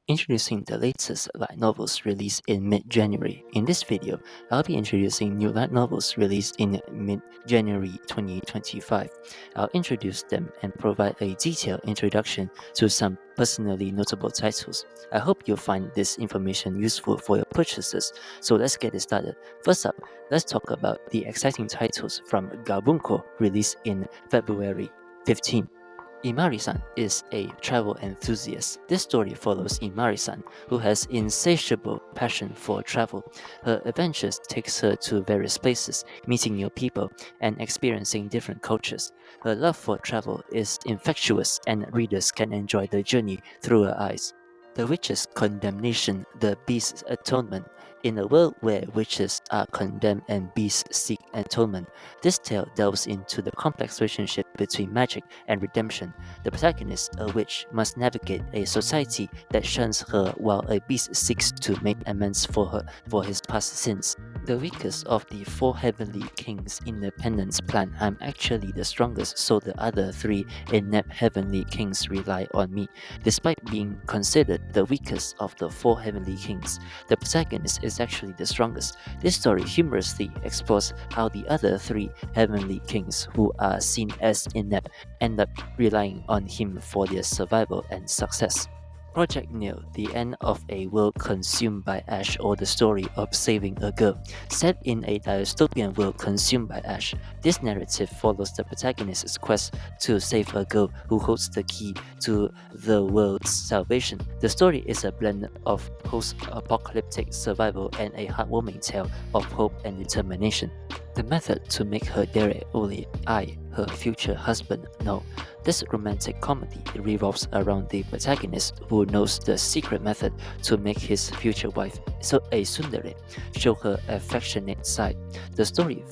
Introducing the latest light novels released in mid-January. In this video, I'll be introducing new light novels released in mid-January 2025. I'll introduce them and provide a detailed introduction to some personally notable titles. I hope you'll find this information useful for your purchases, so let's get it started. First up, let's talk about the exciting titles from Gabunko released in February 15. Imari-san is a travel enthusiast. This story follows Imari-san, who has insatiable passion for travel. Her adventures takes her to various places, meeting new people and experiencing different cultures. Her love for travel is infectious and readers can enjoy the journey through her eyes. The Witch's Condemnation, the Beast's Atonement. In a world where witches are condemned and beasts seek atonement, this tale delves into the complex relationship between magic and redemption. The protagonist, a witch, must navigate a society that shuns her while a beast seeks to make amends for his past sins. The weakest of the four heavenly kings' independence plan, I'm actually the strongest, so the other three inept heavenly kings rely on me. Despite being considered the weakest of the four heavenly kings, the protagonist is actually the strongest. This story humorously explores how the other three heavenly kings, who are seen as inept, end up relying on him for their survival and success. Project Nil, the end of a world consumed by ash, or the story of saving a girl. Set in a dystopian world consumed by ash, this narrative follows the protagonist's quest to save a girl who holds the key to the world's salvation. The story is a blend of post-apocalyptic survival and a heartwarming tale of hope and determination. The method to make her dare only I, her future husband, know. This romantic comedy revolves around the protagonist who knows the secret method to make his future wife, a tsundere, show her affectionate side. The story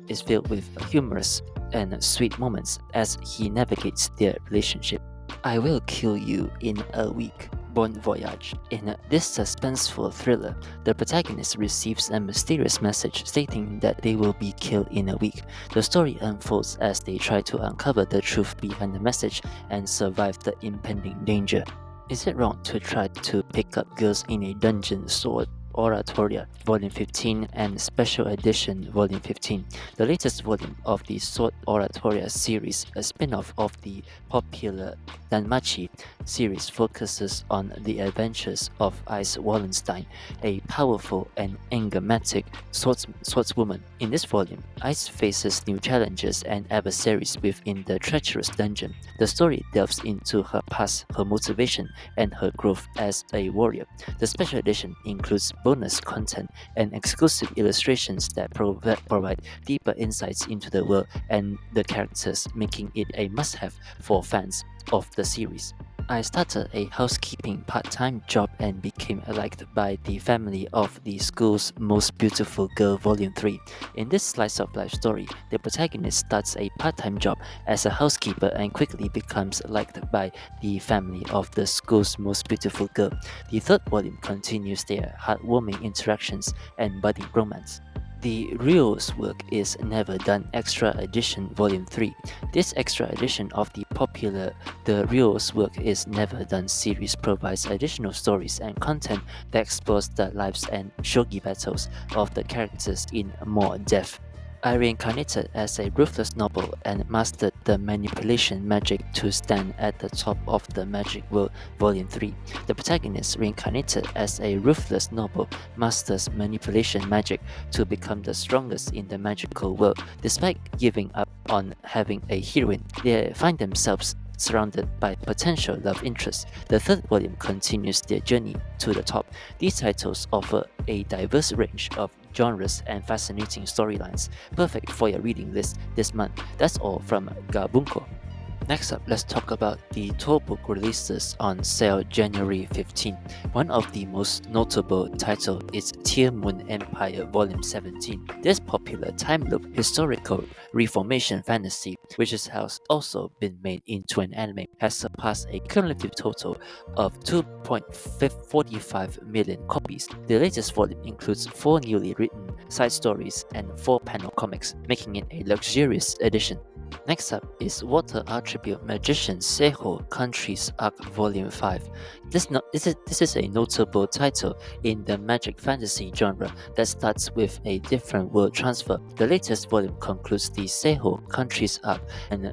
is filled with humorous and sweet moments as he navigates their relationship. I Will Kill You in a Week. Bon Voyage. In this suspenseful thriller, the protagonist receives a mysterious message stating that they will be killed in a week. The story unfolds as they try to uncover the truth behind the message and survive the impending danger. Is it wrong to try to pick up girls in a dungeon sword? Oratoria, Volume 15 and Special Edition Volume 15, the latest volume of the Sword Oratoria series, a spin-off of the popular Danmachi series, focuses on the adventures of Ice Wallenstein, a powerful and enigmatic swordswoman. In this volume, Ice faces new challenges and adversaries within the treacherous dungeon. The story delves into her past, her motivation, and her growth as a warrior. The special edition includes bonus content and exclusive illustrations that provide deeper insights into the world and the characters, making it a must-have for fans of the series. I started a housekeeping part-time job and became liked by the family of the school's most beautiful girl, Volume 3. In this slice of life story, the protagonist starts a part-time job as a housekeeper and quickly becomes liked by the family of the school's most beautiful girl. The third volume continues their heartwarming interactions and budding romance. The Rio's work is Never Done Extra Edition Volume 3. This extra edition of the popular The Rio's Work is Never Done series provides additional stories and content that explores the lives and shogi battles of the characters in more depth. I reincarnated as a ruthless noble and mastered the manipulation magic to stand at the top of the magic world, Volume 3. The protagonist reincarnated as a ruthless noble masters manipulation magic to become the strongest in the magical world. Despite giving up on having a heroine, they find themselves surrounded by potential love interests. The third volume continues their journey to the top. These titles offer a diverse range of genres and fascinating storylines, perfect for your reading list this month. That's all from Gabunko. Next up, let's talk about the tour book releases on sale January 15. One of the most notable titles is Tearmoon Empire Volume 17. This popular time loop historical reformation fantasy, which has also been made into an anime, has surpassed a cumulative total of 2.45 million copies. The latest volume includes 4 newly written side stories and 4 panel comics, making it a luxurious edition. Next up is Water Attribute Magician Seiho Countries Arc Volume 5. This is a notable title in the magic fantasy genre that starts with a different world transfer. The latest volume concludes the Seiho Countries Arc, and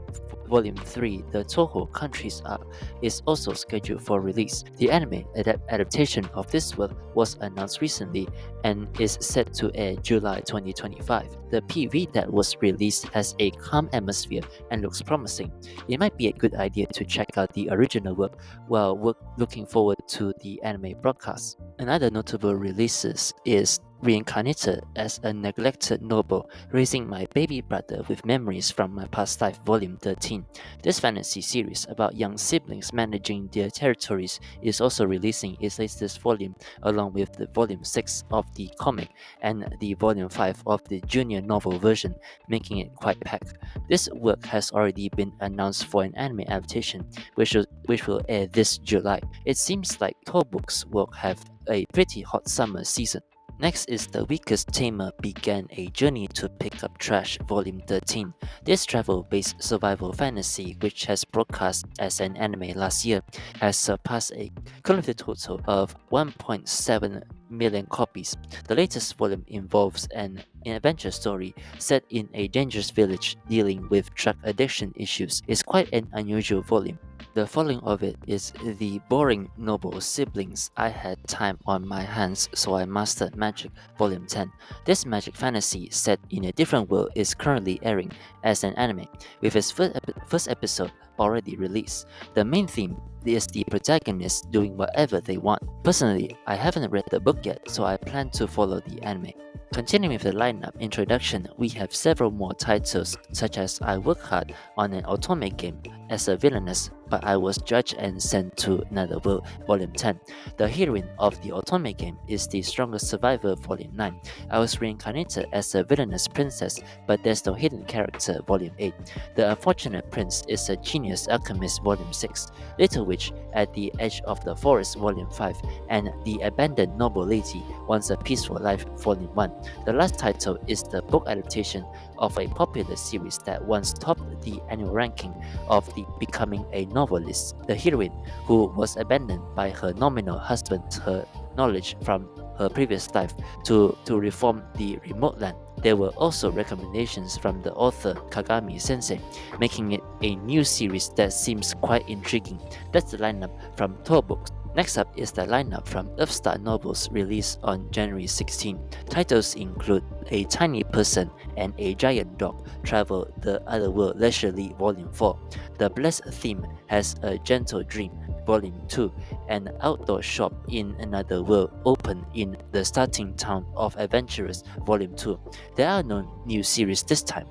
Volume 3, the Toho Countries Arc, is also scheduled for release. The anime adaptation of this work was announced recently and is set to air July 2025. The PV that was released has a calm atmosphere and looks promising. It might be a good idea to check out the original work while looking forward to the anime broadcast. Another notable releases is Reincarnated as a Neglected Noble, Raising My Baby Brother with Memories from My Past Life Volume 13. This fantasy series about young siblings managing their territories is also releasing its latest volume along with the Volume 6 of the comic and the Volume 5 of the junior novel version, making it quite packed. This work has already been announced for an anime adaptation, which will air this July. It seems like Tor Books will have a pretty hot summer season. Next is The Weakest Tamer Began a Journey to Pick Up Trash Volume 13. This travel-based survival fantasy, which has broadcast as an anime last year, has surpassed a cumulative total of 1.7 million copies. The latest volume involves an adventure story set in a dangerous village dealing with drug addiction issues. It's quite an unusual volume. The following of it is The Boring Noble Siblings. I Had Time on My Hands, So I Mastered Magic, Volume 10. This magic fantasy set in a different world is currently airing as an anime, with its first episode already released. The main theme is the protagonists doing whatever they want. Personally, I haven't read the book yet, so I plan to follow the anime. Continuing with the lineup introduction, we have several more titles, such as I Work Hard on an Otome game as a villainess, but I was judged and sent to another world, Volume 10. The heroine of the Otome game is the strongest survivor, Volume 9. I was reincarnated as a villainous princess, but there's no hidden character, Volume 8. The Unfortunate Prince is a genius alchemist, Volume 6. Little Witch at the Edge of the Forest, Volume 5. And The Abandoned Noble Lady Wants a Peaceful Life, Volume 1. The last title is the book adaptation of a popular series that once topped the annual ranking of the Becoming a Novelist. The heroine, who was abandoned by her nominal husband, her knowledge from her previous life to reform the remote land. There were also recommendations from the author Kagami Sensei, making it a new series that seems quite intriguing. That's the lineup from Tor Books. Next up is the lineup from Earthstar Novels released on January 16. Titles include A Tiny Person and a Giant Dog Travel the Other World Leisurely Volume 4. The Blessed Theme Has a Gentle Dream Volume 2, and Outdoor Shop in Another World Open in the Starting Town of Adventurers Volume 2. There are no new series this time.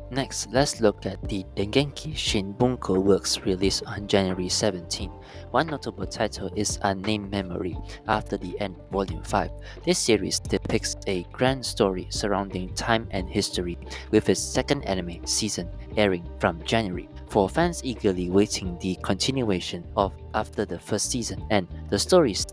Next, let's look at the Dengeki Shin Bunko works released on January 17. One notable title is Unnamed Memory, After the End, Volume 5. This series depicts a grand story surrounding time and history, with its second anime season airing from January. For fans eagerly waiting the continuation of after the first season, and the story is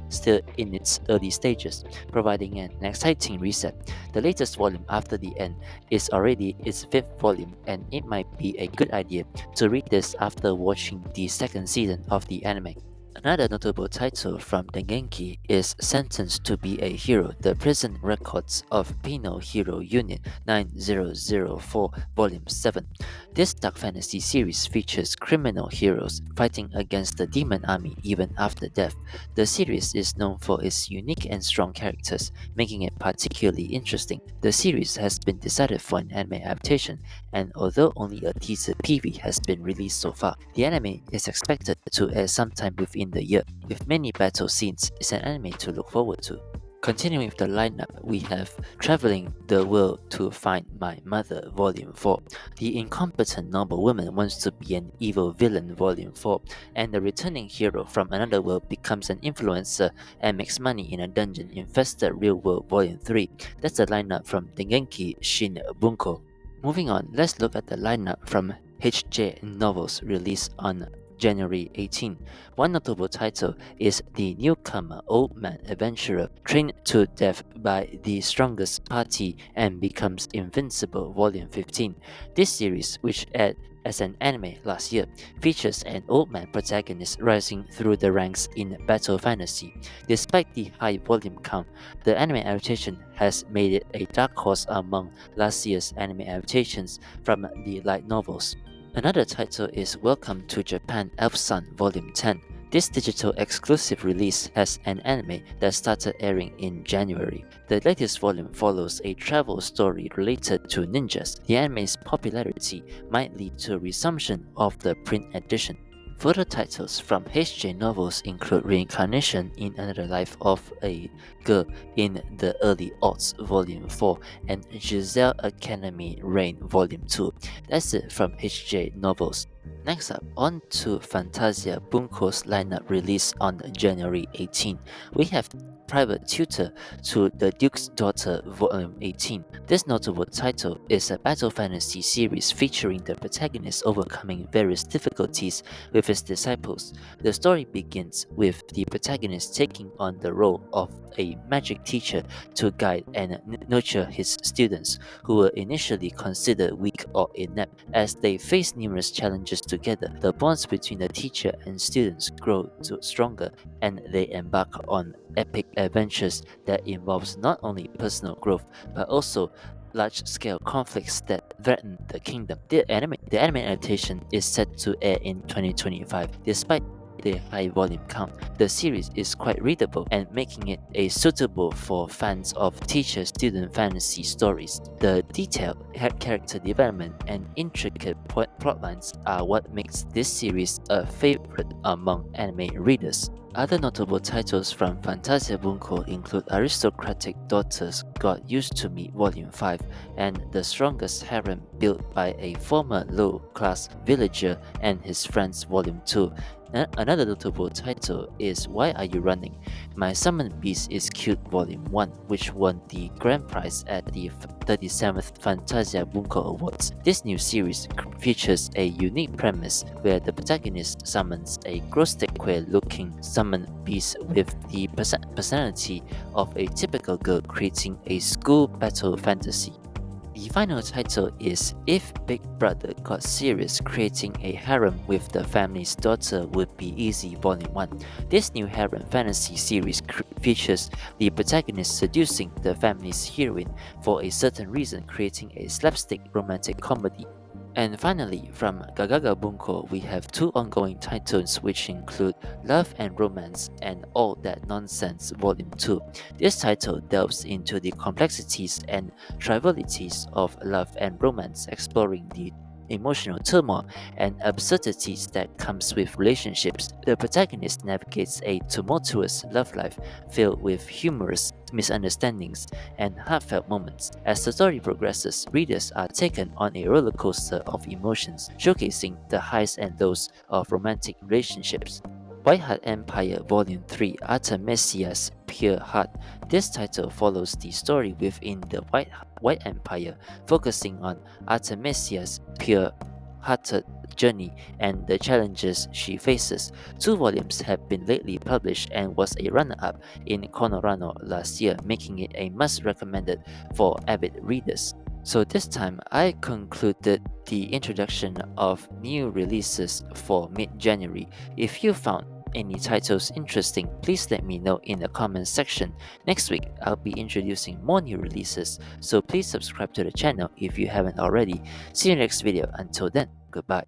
still in its early stages, providing an exciting reset. The latest volume After the End is already its 5th volume, and it might be a good idea to read this after watching the second season of the anime. Another notable title from Dengeki is Sentenced to be a Hero, The Prison Records of Penal Hero Unit 9004, Volume 7. This dark fantasy series features criminal heroes fighting against the demon army even after death. The series is known for its unique and strong characters, making it particularly interesting. The series has been decided for an anime adaptation, and although only a teaser PV has been released so far, the anime is expected to air sometime within the year. With many battle scenes, it's an anime to look forward to. Continuing with the lineup, we have Traveling the World to Find My Mother, Volume 4. The Incompetent Noblewoman Wants to Be an Evil Villain, Volume 4. And the returning hero from another world becomes an influencer and makes money in a dungeon-infested real world, Volume 3. That's the lineup from Dengeki Shin Bunko. Moving on, let's look at the lineup from HJ Novels released on January 18. One notable title is the newcomer Old Man Adventurer, trained to death by the strongest party and becomes invincible Volume 15. This series, which aired as an anime last year, features an old man protagonist rising through the ranks in battle fantasy. Despite the high volume count, the anime adaptation has made it a dark horse among last year's anime adaptations from the light novels. Another title is Welcome to Japan Elf Sun Volume 10. This digital exclusive release has an anime that started airing in January. The latest volume follows a travel story related to ninjas. The anime's popularity might lead to a resumption of the print edition. Further titles from HJ novels include Reincarnation in Another Life of a Girl in the Early Aughts Volume 4 and Giselle Academy Reign Volume 2. That's it from HJ novels. Next up, on to Fantasia Bunko's lineup released on January 18. We have Private Tutor to the Duke's Daughter Volume 18. This notable title is a battle fantasy series featuring the protagonist overcoming various difficulties with his disciples. The story begins with the protagonist taking on the role of a magic teacher to guide and nurture his students, who were initially considered weak or inept. As they face numerous challenges together, the bonds between the teacher and students grow stronger, and they embark on epic adventures that involves not only personal growth but also large-scale conflicts that threaten the kingdom. The anime adaptation is set to air in 2025. Despite the high volume count, the series is quite readable and making it suitable for fans of teacher-student fantasy stories. The detailed character development and intricate plotlines are what makes this series a favorite among anime readers. Other notable titles from Fantasia Bunko include Aristocratic Daughters Got Used to Me Volume 5 and The Strongest Harem Built by a Former Low-Class Villager and His Friends Volume 2. Another notable title is Why Are You Running? My Summoned Beast is Cute Volume 1, which won the grand prize at the 37th Fantasia Bunko Awards. This new series features a unique premise where the protagonist summons a grosseque-looking summoned beast with the personality of a typical girl, creating a school battle fantasy. The final title is If Big Brother Got Serious, Creating a Harem with the Family's Daughter Would Be Easy Volume 1. This new harem fantasy series features the protagonist seducing the family's heroine for a certain reason, creating a slapstick romantic comedy. And finally, from Gagaga Bunko, we have two ongoing titles which include Love and Romance and All That Nonsense Volume 2. This title delves into the complexities and trivialities of love and romance, exploring the emotional turmoil and absurdities that comes with relationships. The protagonist navigates a tumultuous love life filled with humorous misunderstandings and heartfelt moments. As the story progresses, readers are taken on a roller coaster of emotions, showcasing the highs and lows of romantic relationships. White Empire Volume 3 Artemisia's Pure Heart. This title follows the story within the White Empire, focusing on Artemisia's pure-hearted journey and the challenges she faces. 2 volumes have been lately published and was a runner-up in Konorano last year, making it a must-recommended for avid readers. So this time, I concluded the introduction of new releases for mid-January. If you found any titles interesting, please let me know in the comments section. Next week, I'll be introducing more new releases, so please subscribe to the channel if you haven't already. See you next video. Until then, goodbye.